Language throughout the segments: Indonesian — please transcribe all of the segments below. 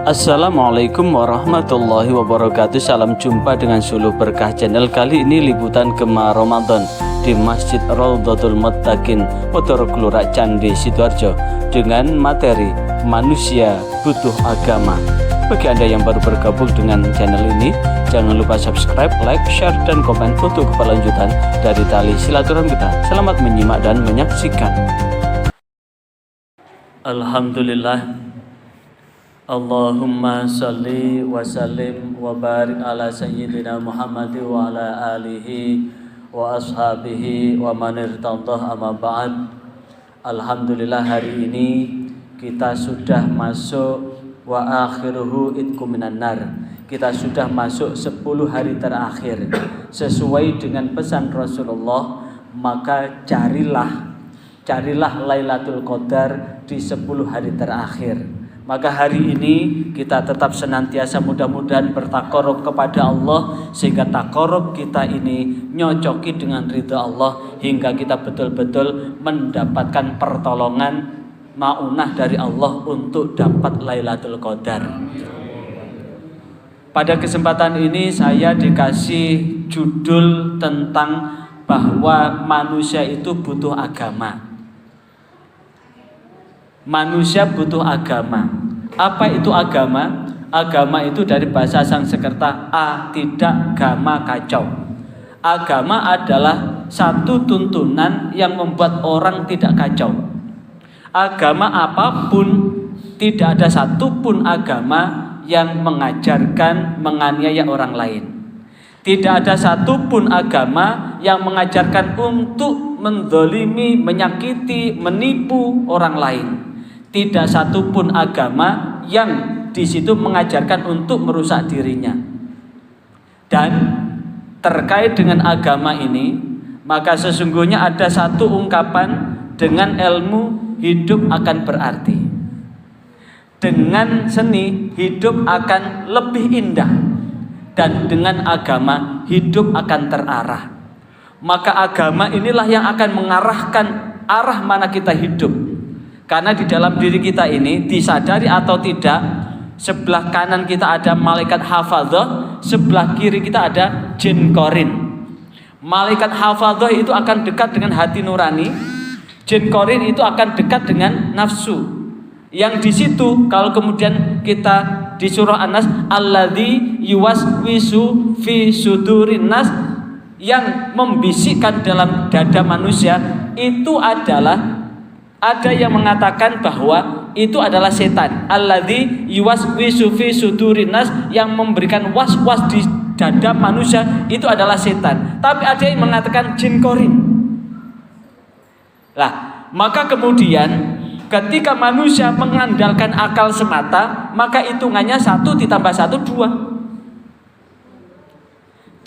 Assalamualaikum warahmatullahi wabarakatuh. Salam jumpa dengan Suluh Berkah Channel. Kali ini liputan Gema Ramadan di Masjid Raudhatul Muttaqin Potoro Klurak Candi Sidoarjo dengan materi manusia butuh agama. Bagi Anda yang baru bergabung dengan channel ini, jangan lupa subscribe, like, share, dan komen untuk keberlanjutan dari tali silaturahmi kita. Selamat menyimak dan menyaksikan. Alhamdulillah, Allahumma salli wa sallim wa barik ala sayyidina Muhammad wa ala alihi wa ashabihi wa man irtadah amma ba'd. Alhamdulillah, hari ini kita sudah masuk wa akhiruhu itqu minan nar. Kita sudah masuk 10 hari terakhir. Sesuai dengan pesan Rasulullah, maka carilah Lailatul Qadar di 10 hari terakhir. Maka hari ini kita tetap senantiasa mudah-mudahan bertakarub kepada Allah, sehingga takarub kita ini nyocoki dengan ridha Allah, hingga kita betul-betul mendapatkan pertolongan maunah dari Allah untuk dapat Lailatul Qadar. Pada kesempatan ini saya dikasih judul tentang bahwa manusia itu butuh agama. Manusia butuh agama. Apa itu agama? Agama itu dari bahasa Sanskerta a, tidak, gama, kacau. Agama adalah satu tuntunan yang membuat orang tidak kacau. Agama apapun, tidak ada satupun agama yang mengajarkan menganiaya orang lain. Tidak ada satupun agama yang mengajarkan untuk menzalimi, menyakiti, menipu orang lain. Tidak satupun agama yang di situ mengajarkan untuk merusak dirinya. Dan terkait dengan agama ini, maka sesungguhnya ada satu ungkapan, dengan ilmu hidup akan berarti. Dengan seni hidup akan lebih indah. Dan dengan agama hidup akan terarah. Maka agama inilah yang akan mengarahkan arah mana kita hidup. Karena di dalam diri kita ini, disadari atau tidak, sebelah kanan kita ada malaikat hafadzah, sebelah kiri kita ada jin korin. Malaikat hafadzah itu akan dekat dengan hati nurani, jin korin itu akan dekat dengan nafsu. Yang di situ kalau kemudian kita di surah An-Nas, alladzi yuwaswisu fi sudurin nas, yang membisikkan dalam dada manusia, itu adalah, ada yang mengatakan bahwa itu adalah setan. Alladzi yuwaswisu fi sudurin nas, yang memberikan was-was di dada manusia, itu adalah setan. Tapi ada yang mengatakan jin korin. Lah, maka kemudian ketika manusia mengandalkan akal semata, maka hitungannya 1 ditambah 1 2,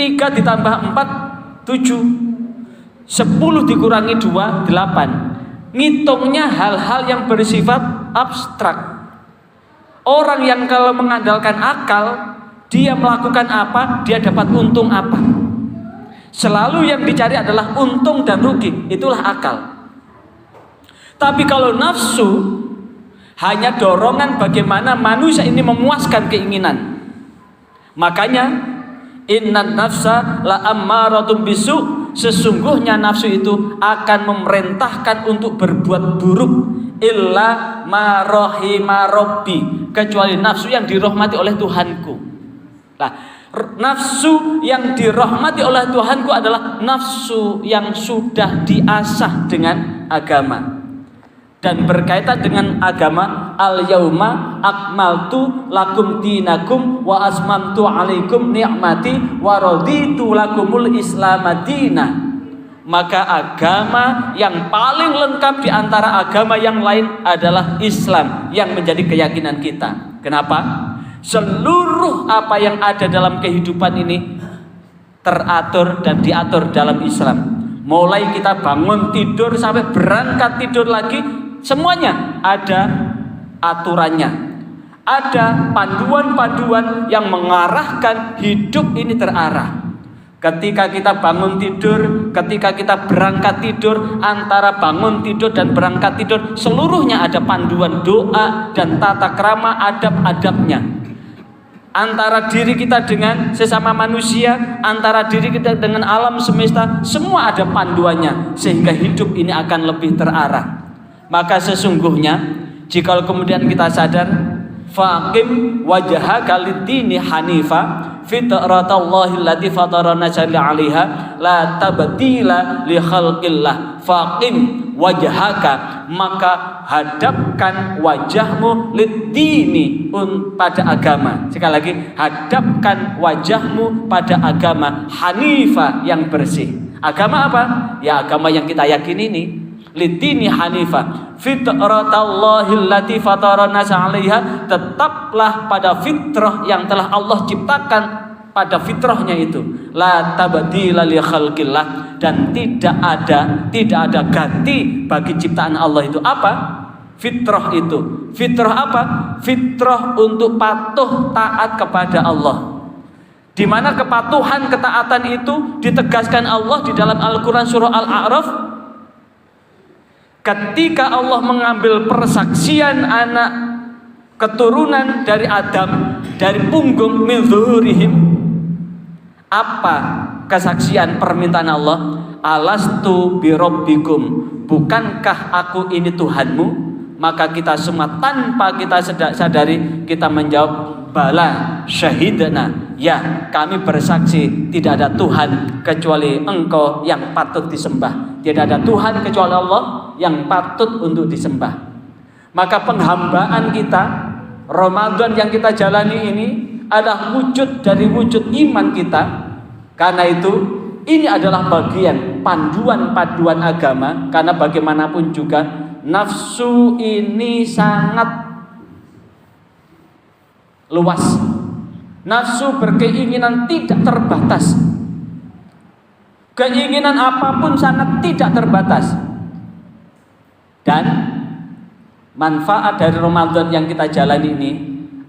3 ditambah 4 7, 10 dikurangi 2 8. Ngitungnya hal-hal yang bersifat abstrak. Orang yang kalau mengandalkan akal, dia melakukan apa, dia dapat untung apa. Selalu yang dicari adalah untung dan rugi, itulah akal. Tapi kalau nafsu, hanya dorongan bagaimana manusia ini memuaskan keinginan. Makanya innan nafsa la ammaratum bisu, sesungguhnya nafsu itu akan memerintahkan untuk berbuat buruk, illa ma rahima rabbi, kecuali nafsu yang dirahmati oleh Tuhanku. Nah, nafsu yang dirahmati oleh Tuhanku adalah nafsu yang sudah diasah dengan agama. Dan berkaitan dengan agama, al-yauma akmaltu lakum dinakum wa asmantu alaikum ni'mati wa raditu lakumul islam madina. Maka agama yang paling lengkap di antara agama yang lain adalah Islam, yang menjadi keyakinan kita. Kenapa? Seluruh apa yang ada dalam kehidupan ini teratur dan diatur dalam Islam. Mulai kita bangun tidur sampai berangkat tidur lagi, semuanya ada aturannya. Ada panduan-panduan yang mengarahkan hidup ini terarah. Ketika kita bangun tidur, ketika kita berangkat tidur, antara bangun tidur dan berangkat tidur seluruhnya ada panduan doa dan tata krama adab-adabnya. Antara diri kita dengan sesama manusia, antara diri kita dengan alam semesta, semua ada panduannya sehingga hidup ini akan lebih terarah. Maka sesungguhnya jika kemudian kita sadar, faqim wajhaka lid-dini hanifa fitratallahi allati fatarana 'alaiha la tabdila li khalqillah. Faqim wajhaka, maka hadapkan wajahmu lid-dini, pada agama. Sekali lagi, hadapkan wajahmu pada agama hanifa, yang bersih. Agama apa? Ya agama yang kita yakini ini. Lidini hanifa fitratallahi allati fatarana 'alaiha, tetaplah pada fitrah yang telah Allah ciptakan, pada fitrahnya itu. La tabdila li khalqillah, dan tidak ada ganti bagi ciptaan Allah itu. Apa? Fitrah itu. Fitrah apa? Fitrah untuk patuh taat kepada Allah. Di mana kepatuhan ketaatan itu ditegaskan Allah di dalam Al-Qur'an surah Al-A'raf. Ketika Allah mengambil persaksian anak keturunan dari Adam dari punggung min zuhurihim, apa kesaksian permintaan Allah? Alastu birabbikum, bukankah aku ini Tuhanmu? Maka kita semua tanpa kita sadari kita menjawab bala syahidna, ya kami bersaksi tidak ada Tuhan kecuali Engkau yang patut disembah. Tidak ada Tuhan kecuali Allah yang patut untuk disembah. Maka penghambaan kita, Ramadan yang kita jalani ini adalah wujud dari wujud iman kita. Karena itu ini adalah bagian panduan-panduan agama. Karena bagaimanapun juga nafsu ini sangat luas. Nafsu berkeinginan tidak terbatas. Keinginan apapun sangat tidak terbatas. Dan manfaat dari Ramadan yang kita jalani ini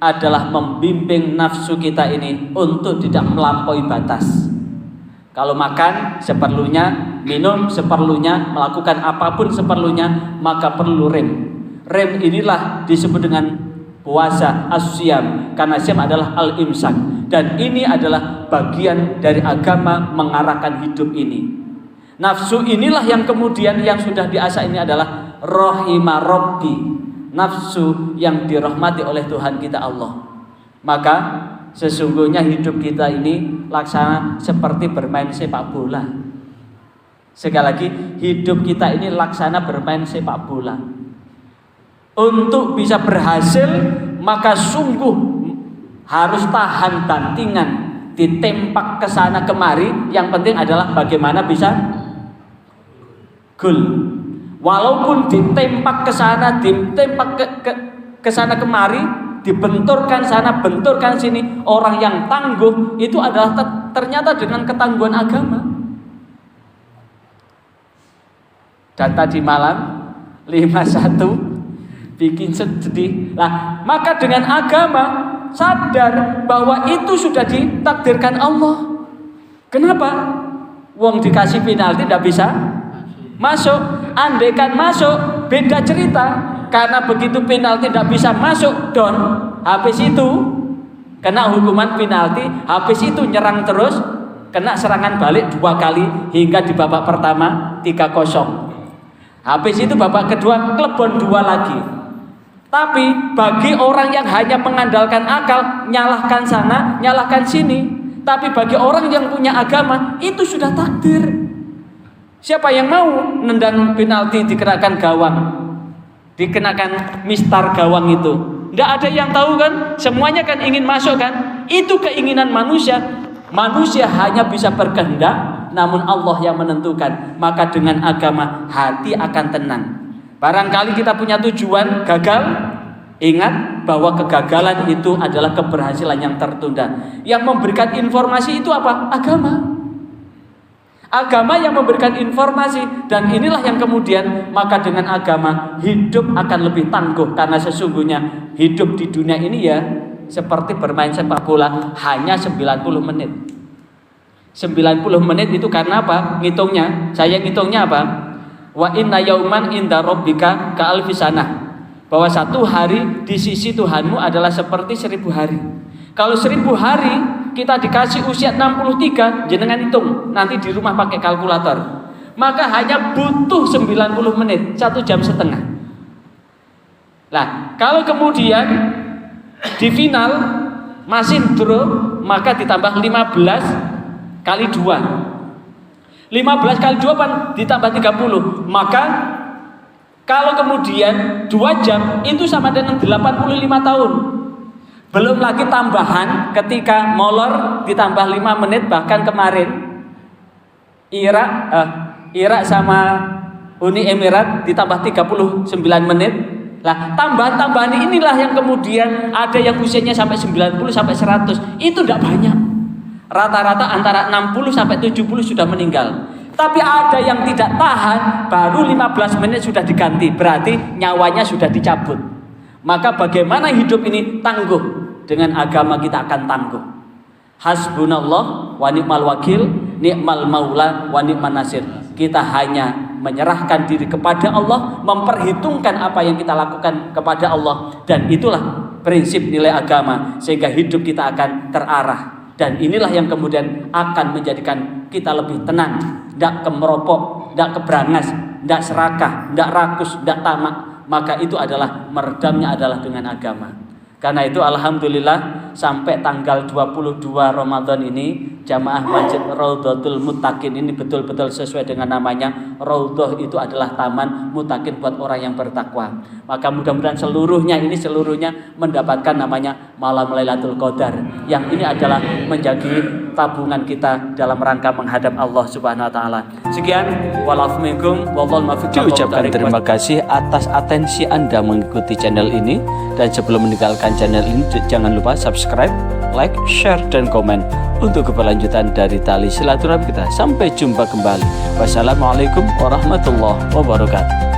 adalah membimbing nafsu kita ini untuk tidak melampaui batas. Kalau makan seperlunya, minum seperlunya, melakukan apapun seperlunya, maka perlu rem. Rem inilah disebut dengan puasa as-siyam, karena siyam adalah al-imsak, dan ini adalah bagian dari agama mengarahkan hidup ini. Nafsu inilah yang kemudian yang sudah diasah ini adalah rahimah rabbi, nafsu yang dirahmati oleh Tuhan kita Allah. Maka sesungguhnya hidup kita ini laksana seperti bermain sepak bola. Sekali lagi, hidup kita ini laksana bermain sepak bola. Untuk bisa berhasil maka sungguh harus tahan bantingan, ditempak ke sana kemari. Yang penting adalah bagaimana bisa gol. Walaupun ditempak ke sana, ditempak ke sana kemari, dibenturkan sana, benturkan sini, orang yang tangguh itu adalah ternyata dengan ketangguhan agama. Dan tadi malam 51 bikin sedih. Nah, maka dengan agama sadar bahwa itu sudah ditakdirkan Allah. Kenapa? Wong dikasih penalti tidak bisa masuk. Andaikan masuk beda cerita. Karena begitu penalti tidak bisa masuk, don, habis itu kena hukuman penalti, habis itu nyerang terus, kena serangan balik 2 kali hingga di babak pertama 3-0. Habis itu babak kedua klebon 2 lagi. Tapi bagi orang yang hanya mengandalkan akal, nyalahkan sana, nyalahkan sini. Tapi bagi orang yang punya agama, itu sudah takdir. Siapa yang mau nendang penalti dikenakan gawang, dikenakan mistar gawang itu? Tidak ada yang tahu kan? Semuanya kan ingin masuk kan? Itu keinginan manusia. Manusia hanya bisa berkehendak, namun Allah yang menentukan. Maka dengan agama hati akan tenang. Barangkali kita punya tujuan gagal, ingat bahwa kegagalan itu adalah keberhasilan yang tertunda. Yang memberikan informasi itu apa? Agama. Agama yang memberikan informasi, dan inilah yang kemudian maka dengan agama hidup akan lebih tangguh, karena sesungguhnya hidup di dunia ini ya seperti bermain sepak bola hanya 90 menit. 90 menit itu karena apa? Ngitungnya, saya ngitungnya apa? Wa inna yauman inda rabbika ka'alfi sanah. Bahwa satu hari di sisi Tuhanmu adalah seperti 1000 hari. Kalau 1000 hari kita dikasih usia 63, jenengan hitung nanti di rumah pakai kalkulator. Maka hanya butuh 90 menit, 1 jam setengah. Nah, kalau kemudian di final masih draw, maka ditambah 15 kali 2. 15 kali 2 kan ditambah 30. Maka kalau kemudian 2 jam itu sama dengan 85 tahun. Belum lagi tambahan ketika molor ditambah 5 menit, bahkan kemarin Irak sama Uni Emirat ditambah 39 menit. Lah, tambahan-tambahan inilah yang kemudian ada yang usianya sampai 90 sampai 100. Itu tidak banyak. Rata-rata antara 60 sampai 70 sudah meninggal. Tapi ada yang tidak tahan, baru 15 menit sudah diganti. Berarti nyawanya sudah dicabut. Maka bagaimana hidup ini tangguh? Dengan agama kita akan tangguh. Hasbunallah wa ni'mal wakil, ni'mal maula wa ni'man nasir. Kita hanya menyerahkan diri kepada Allah, memperhitungkan apa yang kita lakukan kepada Allah, dan itulah prinsip nilai agama, sehingga hidup kita akan terarah. Dan inilah yang kemudian akan menjadikan kita lebih tenang, tidak kemeropok, tidak keberangas, tidak serakah, tidak rakus, tidak tamak. Maka itu adalah meredamnya adalah dengan agama. Karena itu alhamdulillah sampai tanggal 22 Ramadan ini jamaah Masjid Raudhatul Muttaqin ini betul-betul sesuai dengan namanya. Raudhah itu adalah taman muttaqin buat orang yang bertakwa. Maka mudah-mudahan seluruhnya mendapatkan namanya malam Lailatul Qadar, yang ini adalah menjadi tabungan kita dalam rangka menghadap Allah Subhanahu wa taala. Sekian, walafikum wallahu muwaffiq. Ucapkan terima kasih atas atensi Anda mengikuti channel ini, dan sebelum meninggalkan channel ini jangan lupa subscribe, like, share, dan komen untuk keberlanjutan dari tali silaturahmi kita. Sampai jumpa kembali. Wassalamualaikum warahmatullahi wabarakatuh.